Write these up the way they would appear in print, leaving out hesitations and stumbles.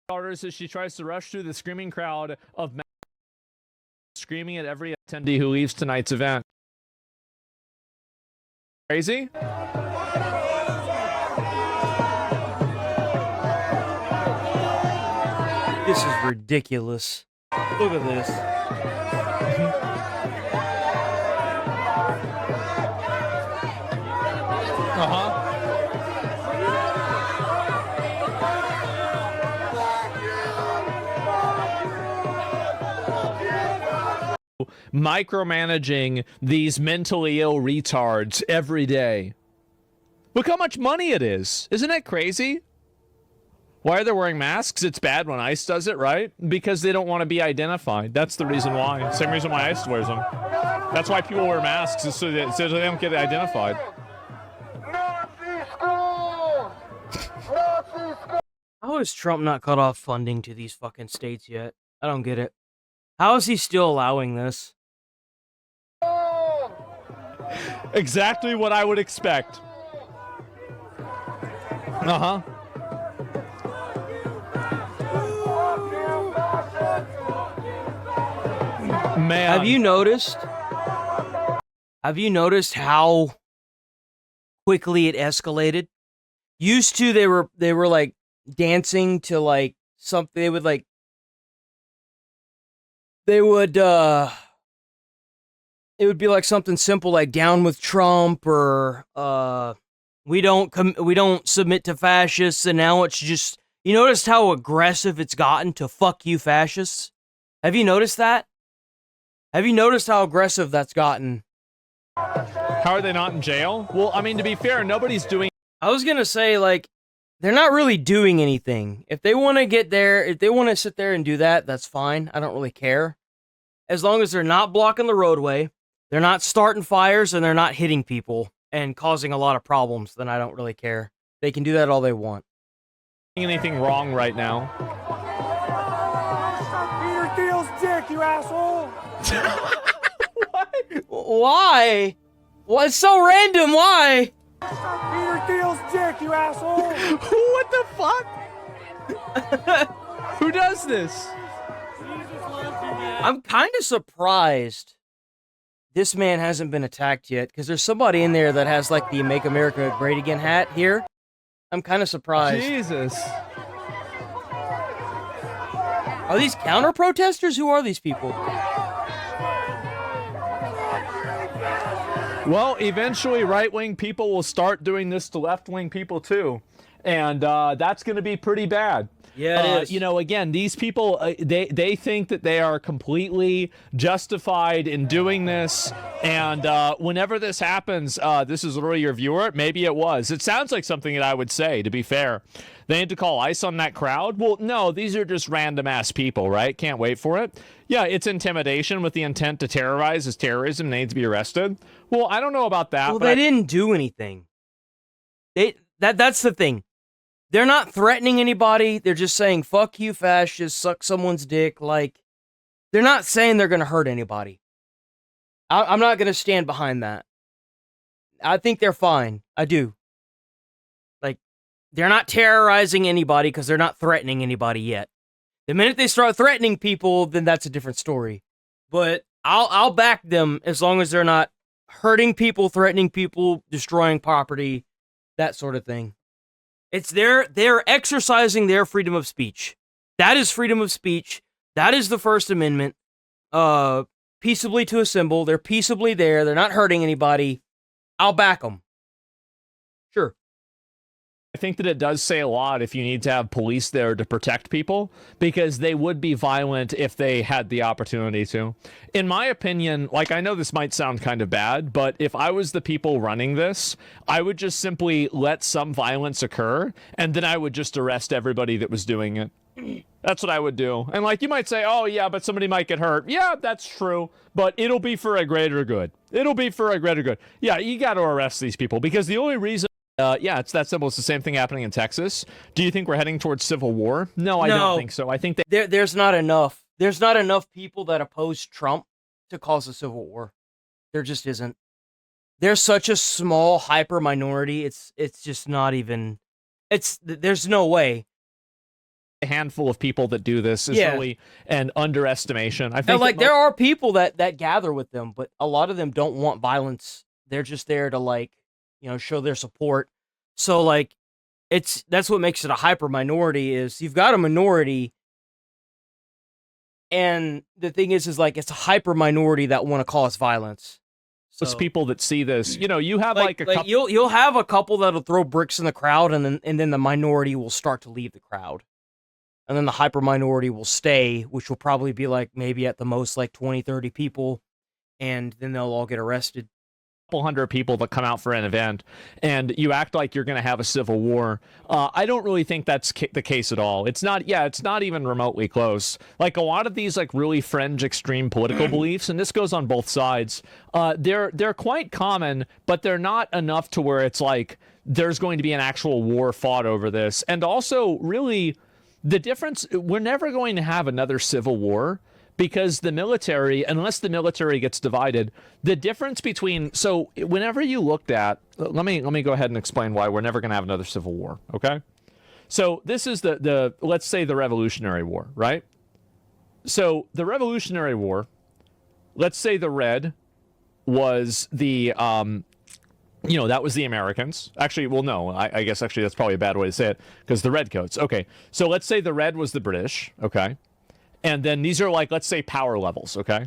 starters as she tries to rush through the screaming crowd of screaming at every attendee who leaves tonight's event. Crazy? This is ridiculous. Look at this. Micromanaging these mentally ill retards every day. Look how much money it is. Isn't that crazy? Why are they wearing masks? It's bad when ICE does it, right? Because they don't want to be identified. That's the reason why. Same reason why ICE wears them. That's why people wear masks, is so they don't get identified. How has Trump not cut off funding to these fucking states yet? I don't get it. How is he still allowing this? Exactly what I would expect. Man. Have you noticed how quickly it escalated? Used to they were like dancing to like something. It would be like something simple like "Down with Trump" or we don't submit to fascists, and now it's just, you noticed how aggressive it's gotten to "fuck you fascists"? Have you noticed that? Have you noticed how aggressive that's gotten? How are they not in jail? Well, I mean, to be fair, nobody's doing... I was gonna say, like, they're not really doing anything. If they want to get there, if they want to sit there and do that, that's fine. I don't really care. As long as they're not blocking the roadway, they're not starting fires, and they're not hitting people and causing a lot of problems, then I don't really care. They can do that all they want. Anything wrong right now. Peter Thiel's dick, you asshole! What? Why? Well, it's so random. Why? Peter Thiel's dick, you asshole! What the fuck? Who does this? I'm kind of surprised this man hasn't been attacked yet, because there's somebody in there that has like the "Make America Great Again" hat here. I'm kind of surprised. Jesus. Are these counter-protesters? Who are these people? Well, eventually right-wing people will start doing this to left-wing people too. And that's going to be pretty bad. Yeah, it is. You know, again, these people, they think that they are completely justified in doing this. And whenever this happens, this is literally your viewer. Maybe it was. It sounds like something that I would say, to be fair. They need to call ICE on that crowd? Well, no, these are just random-ass people, right? Can't wait for it. Yeah, it's intimidation with the intent to terrorize is terrorism. They need to be arrested. Well, I don't know about that. Well, they didn't do anything. That's the thing. They're not threatening anybody. They're just saying, "Fuck you, fascists, suck someone's dick." Like, they're not saying they're going to hurt anybody. I'm not going to stand behind that. I think they're fine. I do. Like, they're not terrorizing anybody because they're not threatening anybody yet. The minute they start threatening people, then that's a different story. But I'll back them as long as they're not hurting people, threatening people, destroying property, that sort of thing. It's they're exercising their freedom of speech. That is freedom of speech. That is the First Amendment. Peaceably to assemble. They're peaceably there. They're not hurting anybody. I'll back them. Sure. I think that it does say a lot if you need to have police there to protect people, because they would be violent if they had the opportunity to. In my opinion, like, I know this might sound kind of bad, but if I was the people running this, I would just simply let some violence occur, and then I would just arrest everybody that was doing it. That's what I would do. And like, you might say, oh yeah, but somebody might get hurt. Yeah, that's true, but it'll be for a greater good. It'll be for a greater good. Yeah, you got to arrest these people, because the only reason... yeah, it's that simple. It's the same thing happening in Texas. Do you think we're heading towards civil war? No, I don't think so. I think that there's not enough. There's not enough people that oppose Trump to cause a civil war. There just isn't. There's such a small hyper minority. It's just not even. There's no way. a handful of people that do this is Yeah. really an underestimation. I And think like that there are people that gather with them, but a lot of them don't want violence. They're just there to like, show their support. So like that's what makes it a hyper minority is you've got a minority, and the thing is like it's a hyper minority that want to cause violence. those people that see this, you have like a couple. you'll have a couple that'll throw bricks in the crowd, and then the minority will start to leave the crowd, and then the hyper minority will stay, which will probably be like maybe at the most like 20-30 people, and then they'll all get arrested. Couple hundred people that come out for an event, and you act like you're going to have a civil war. I don't really think that's the case at all. It's not. Yeah, it's not even remotely close. Like a lot of these like really fringe extreme political beliefs, and this goes on both sides. They're quite common, but they're not enough to where it's like there's going to be an actual war fought over this. And also, really, the difference, we're never going to have another civil war. Because the military, unless the military gets divided, the difference between, so whenever you looked at, let me go ahead and explain why we're never going to have another civil war, okay? So this is the let's say the Revolutionary War, right? So the Revolutionary War, let's say the red was the, that was the Americans. Actually, well, no, I guess actually that's probably a bad way to say it, because the redcoats, okay. So let's say the red was the British, okay? And then these are like, let's say, power levels, okay?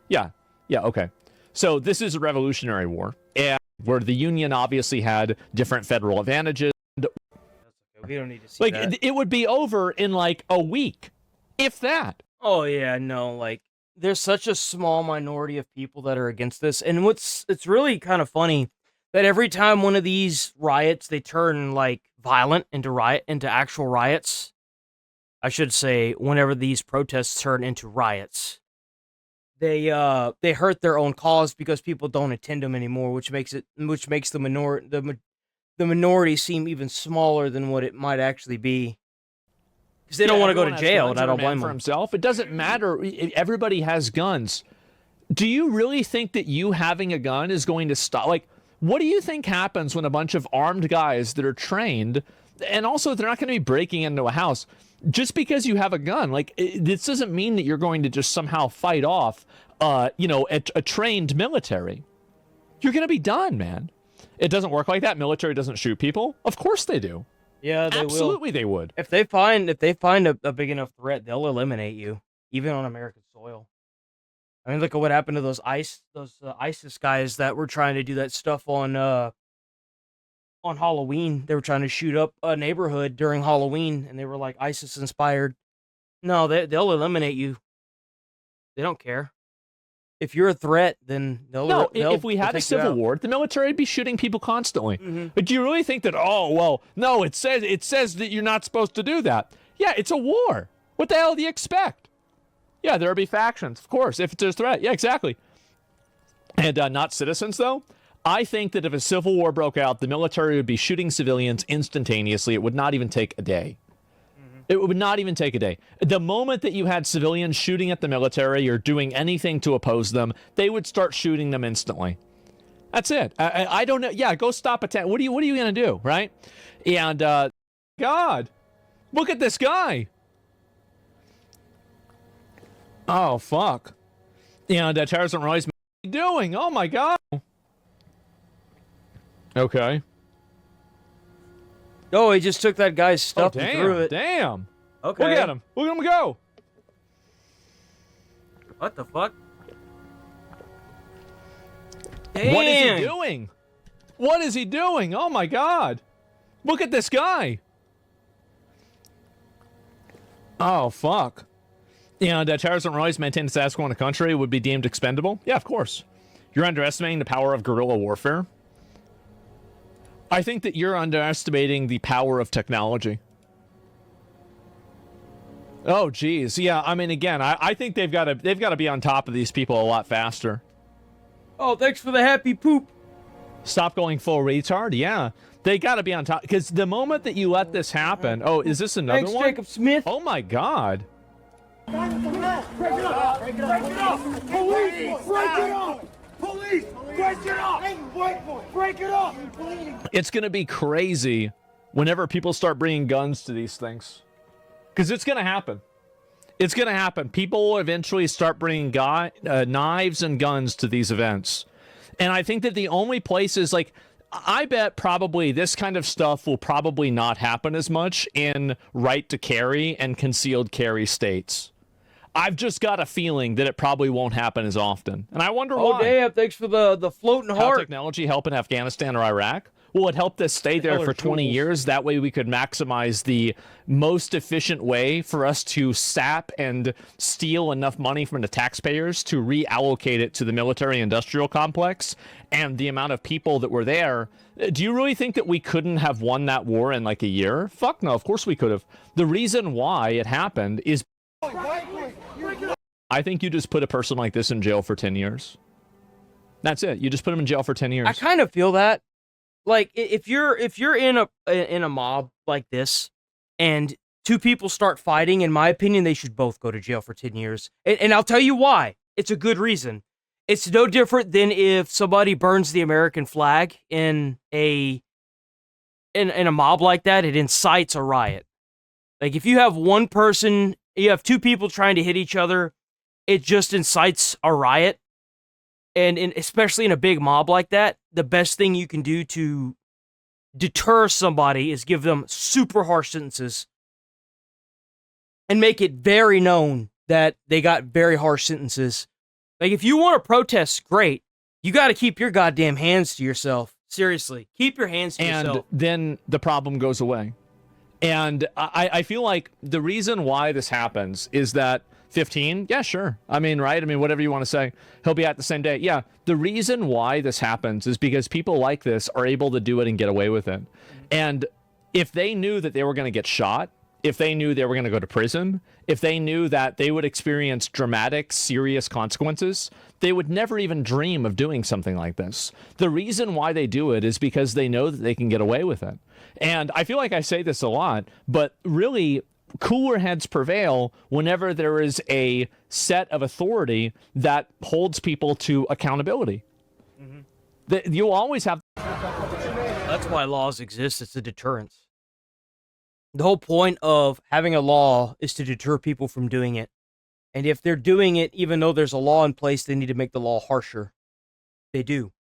Yeah, okay. So this is a Revolutionary War, and where the Union obviously had different federal advantages. We don't need to see that. It would be over in like a week, if that. Oh yeah, no, like there's such a small minority of people that are against this, and it's really kind of funny that every time one of these riots they turn like violent into actual riots. I should say, whenever these protests turn into riots, they hurt their own cause because people don't attend them anymore, which makes the minority seem even smaller than what it might actually be. Because they don't want to go to jail, and I don't blame them. Himself. It doesn't matter. Everybody has guns. Do you really think that you having a gun is going to stop? Like, what do you think happens when a bunch of armed guys that are trained, and also they're not going to be breaking into a house, just because you have a gun? Like, this doesn't mean that you're going to just somehow fight off, a trained military. You're going to be done, man. It doesn't work like that. Military doesn't shoot people. Of course they do. Yeah, they Absolutely will. they would. If they find a big enough threat, they'll eliminate you, even on American soil. I mean, look at what happened to those ISIS guys that were trying to do that stuff on Halloween. They were trying to shoot up a neighborhood during Halloween, and they were like ISIS inspired. No, they'll eliminate you. They don't care. If you're a threat, then if we had a civil war, the military would be shooting people constantly. Mm-hmm. But do you really think that? Oh well, no. It says that you're not supposed to do that. Yeah, it's a war. What the hell do you expect? Yeah, there'll be factions, of course, if there's a threat. Yeah, exactly. And not citizens, though. I think that if a civil war broke out, the military would be shooting civilians instantaneously. It would not even take a day. It would not even take a day. The moment that you had civilians shooting at the military or doing anything to oppose them, they would start shooting them instantly. That's it. I don't know. Yeah, go stop attack. What are you going to do, right? And God, look at this guy. Oh fuck. And Terrorism Royce, what are you doing? Oh my God. Okay. Oh, he just took that guy's stuff and threw it. Damn. Okay. Look at him. Look at him go. What the fuck? Damn. What is he doing? What is he doing? Oh my God. Look at this guy. Oh, fuck. And terrorism always maintained the status quo in a country would be deemed expendable? Yeah, of course. You're underestimating the power of guerrilla warfare. I think that you're underestimating the power of technology. Oh, geez. Yeah, I mean, again, I think they've got to be on top of these people a lot faster. Oh, thanks for the happy poop. Stop going full retard? Yeah. They got to be on top. Because the moment that you let this happen... Oh, is this another Thanks, one? Jacob Smith. Oh, my God. Break it up! Break it up! Break it up! Police! Break it up! Police! Break it up! Break it up! It's going to be crazy whenever people start bringing guns to these things. Because it's going to happen. It's going to happen. People will eventually start bringing knives and guns to these events. And I think that the only places, like, I bet probably this kind of stuff will probably not happen as much in right to carry and concealed carry states. I've just got a feeling that it probably won't happen as often. And I wonder why. Oh, damn. Thanks for the floating How heart. technology help in Afghanistan or Iraq? Well, it helped us stay there for 20 years. That way we could maximize the most efficient way for us to sap and steal enough money from the taxpayers to reallocate it to the military-industrial complex and the amount of people that were there. Do you really think that we couldn't have won that war in like a year? Fuck no, of course we could have. The reason why it happened is I think you just put a person like this in jail for 10 years. That's it. You just put him in jail for 10 years. I kind of feel that. Like, if you're in a mob like this, and two people start fighting, in my opinion, they should both go to jail for 10 years. And I'll tell you why. It's a good reason. It's no different than if somebody burns the American flag in a mob like that. It incites a riot. Like, if you have one person, you have two people trying to hit each other, it just incites a riot. And especially in a big mob like that, the best thing you can do to deter somebody is give them super harsh sentences and make it very known that they got very harsh sentences. Like, if you want to protest, great. You got to keep your goddamn hands to yourself. Seriously, keep your hands to yourself. And then the problem goes away. And I feel like the reason why this happens is that 15, yeah, sure. I mean, right? I mean, whatever you want to say. He'll be out the same day. Yeah, the reason why this happens is because people like this are able to do it and get away with it. And if they knew that they were going to get shot, if they knew they were going to go to prison, if they knew that they would experience dramatic, serious consequences, they would never even dream of doing something like this. The reason why they do it is because they know that they can get away with it. And I feel like I say this a lot, but really, cooler heads prevail whenever there is a set of authority that holds people to accountability. Mm-hmm. You'll always have... That's why laws exist. It's a deterrence. The whole point of having a law is to deter people from doing it. And if they're doing it, even though there's a law in place, they need to make the law harsher. They do.